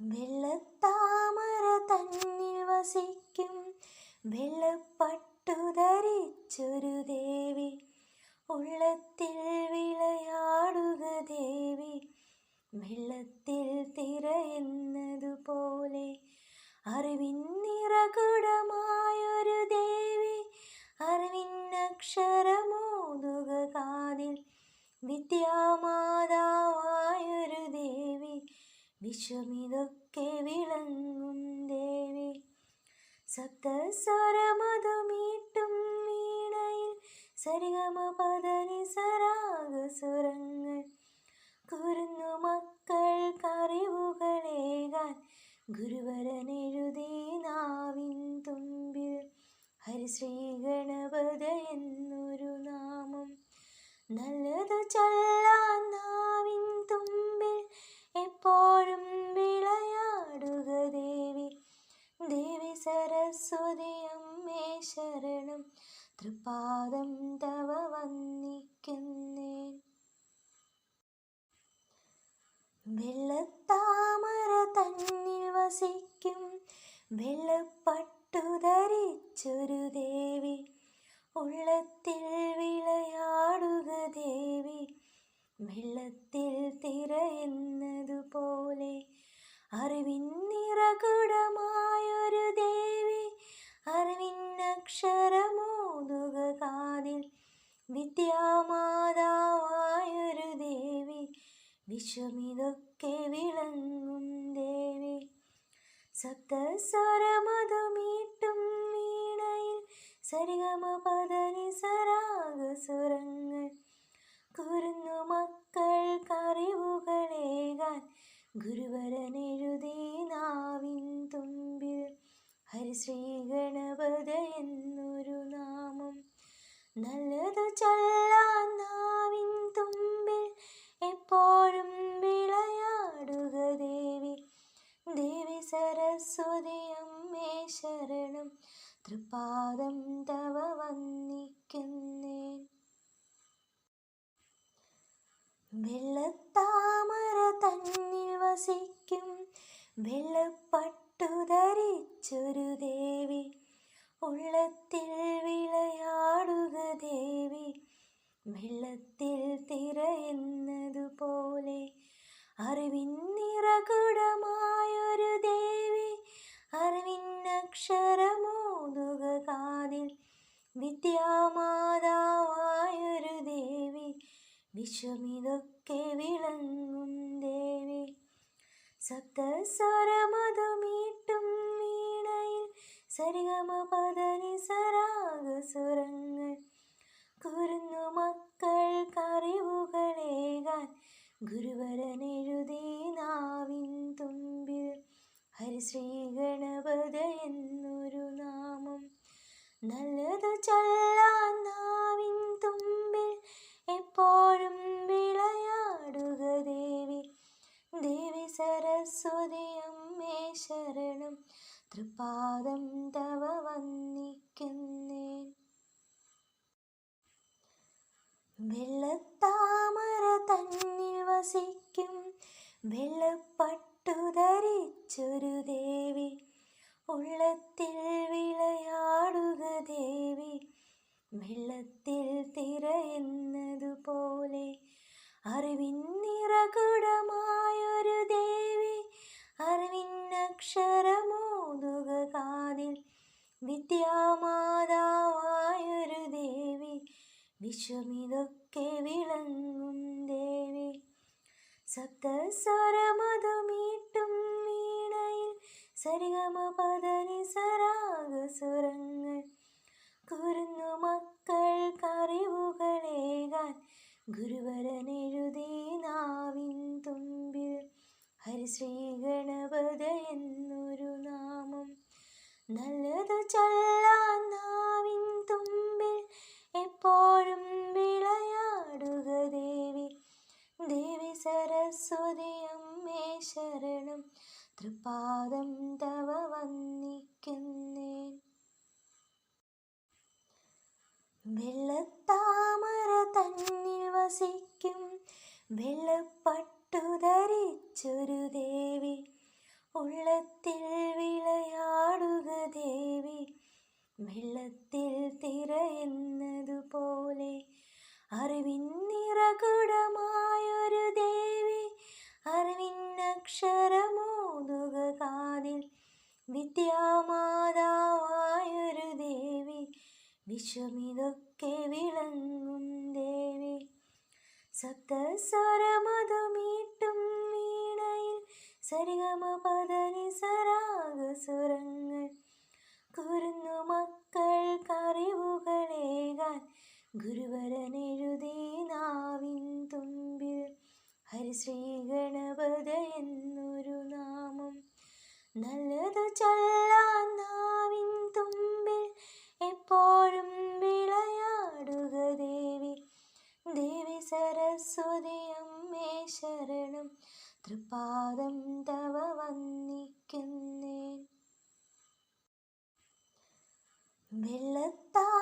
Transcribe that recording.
വെള്ളത്താമര തന്നിൽ വസിക്കും വെള്ളപ്പട്ടു ധരിച്ചൊരു ദേവി, ഉള്ളത്തിൽ വിളയാടുക ദേവി. വെള്ളത്തിൽ തിരയുന്നതുപോലെ അറിവിൻ നിറകുടമായൊരു ദേവി, അറിവിന്നക്ഷരമോതുക കാതിൽ വിദ്യാമാതാവായൊരു ദേവി, വിശ്വമിതൊക്കെ വിളങ്ങും ദേവി. സപ്തസ്വരമധുമീട്ടും വീണയിൽ സരിഗമ പദനി സരാഗസുരങ്ങൾ കുരുന്നു മക്കൾക്കറിവുകളേകാൻ ഗുരുവരനെഴുതി നാവിൻ തുമ്പിൽ ഹരിശ്രീ ഗണപത എന്നൊരു നാമം. നല്ലതു ചൊല്ലാൻ നാവിൻ തുമ്പിൽ എപ്പോഴും വിളയാടുക ദേവി. ദേവി സരസ്വതി അമ്മേ ശരണം, തൃപാദം തവ വന്ദിക്കുന്നേൻ. വെള്ളത്താമര തന്നിൽ വസിക്കും വെള്ളപ്പട്ടു ധരിച്ചൊരു ദേവി, ഉള്ളത്തിൽ വിളയാടുക ദേവി. വെള്ളത്തിൽ തിരയുന്നതുപോലെ അറിവിൻ നിറകുടമായൊരു ദേവി, അറിവിന്നക്ഷരമോതുക കാതിൽ വിദ്യാമാതാവായൊരു ദേവി, വിശ്വമിതൊക്കെ വിളങ്ങും ദേവി. സപ്തസ്വരമധുമീട്ടും വീണയിൽ സരിഗമ പദനി സരാഗസുരങ്ങൾ കുരുന്നു മക്കൾക്കറിവുകളേകാൻ ഗുരുവരനെഴുതി നാവിൻ തുമ്പിൽ ഹരിശ്രീ ഗണപത എന്നൊരു നാമം. നല്ലതു ചൊല്ലാൻ നാവിൻ തുമ്പിൽ എപ്പോഴും വിളയാടുക ദേവി. ദേവി സരസ്വതി അമ്മേ ശരണം, തൃപാദം തവ വന്ദിക്കുന്നേൻ. വെള്ളത്താമര തന്നിൽ വസിക്കും വെള്ളപ്പട്ടു ധരിച്ചൊരു ദേവി, ഉള്ളത്തിൽ വിളയാടുക ദേവി. വെള്ളത്തിൽ തിരയുന്നതുപോലെ അറിവിൻ നിറകുടമായൊരു ദേവി, അറിവിന്നക്ഷരമോതുക കാതിൽ വിദ്യാമാതാവായൊരു ദേവി, വിശ്വമിതൊക്കെ വിളങ്ങും ദേവി. സപ്തസ്വരമധുമീട്ടും വീണയിൽ സരിഗമ പദനി സരാഗസുരങ്ങൾ കുരുന്നു മക്കൾക്കറിവുകളേകാൻ ഗുരുവരനെഴുതി നാവിൻ തുമ്പിൽ ഹരിശ്രീ ഗണപത എന്നൊരു നാമം. നല്ലതു ചൊല്ലാൻ നാവിൻ തുമ്പിൽ എപ്പോഴും വിളയാടുക ദേവി. ദേവി സരസ്വതി അമ്മേ ശരണം, തൃപാദം തവ വന്ദിക്കുന്നേൻ. വെള്ളത്താമര തന്നിൽ വസിക്കും വെള്ളപ്പട്ടു ധരിച്ചൊരു ദേവി, ഉള്ളത്തിൽ വിളയാടുക ദേവി. വെള്ളത്തിൽ തിരയുന്നതുപോലെ അറിവിൻ നിറകുടമായൊരു ദേവി, അറിവിന്നക്ഷരമോതുക കാതിൽ വിദ്യാമാതാവായൊരു ദേവി, വിശ്വമിതൊക്കെ വിളങ്ങും ദേവി. സപ്തസ്വരമധുമീട്ടും വീണയിൽ സരിഗമ പദനി സരാഗസുരങ്ങൾ കുരുന്നു മക്കൾക്കറിവുകളേകാൻ ഗുരുവരനെഴുതി നാവിൻ തുമ്പിൽ ഹരിശ്രീ ഗണപത എന്നൊരു നാമം. നല്ലതു ചൊല്ലാൻ നാവിൻ തുമ്പിൽ എപ്പോഴും വിളയാടുക ദേവി. ദേവി സരസ്വതി അമ്മേ ശരണം, തൃപാദം തവ വന്ദിക്കുന്നേൻ. വെള്ളത്താമര തന്നിൽ വസിക്കും വെള്ളപ്പട്ടു ധരിച്ചൊരു ദേവി, ഉള്ളത്തിൽ വിളയാടുക ദേവി, വെള്ളത്തിൽ തിരയുന്നതുപോലെ. അറിവിൻ നിറകുടമായൊരു ദേവി, അറിവിന്നക്ഷരമോതുക കാതിൽ. വിദ്യാമാതാവായൊരു ദേവി, വിശ്വമിതൊക്കെ വിളങ്ങും ദേവി. സപ്തസ്വരമധുമീട്ടും വീണയിൽ സരിഗമ പദനി സരാഗസുരങ്ങൾ. കുരുന്നു മക്കൾക്കറിവുകളേകാൻ ഗുരുവരനെഴുതി നാവിൻ തുമ്പിൽ. ഹരിശ്രീ ഗണപത എന്നൊരു നാമം. നല്ലതു ചൊല്ലാൻ നാവിൻ തുമ്പിൽ എപ്പോഴും വിളയാടുക ദേവി. ദേവി സരസ്വതി അമ്മേ ശരണം, തൃപാദം തവ വന്ദിക്കുന്നേൻ. വെള്ളത്താ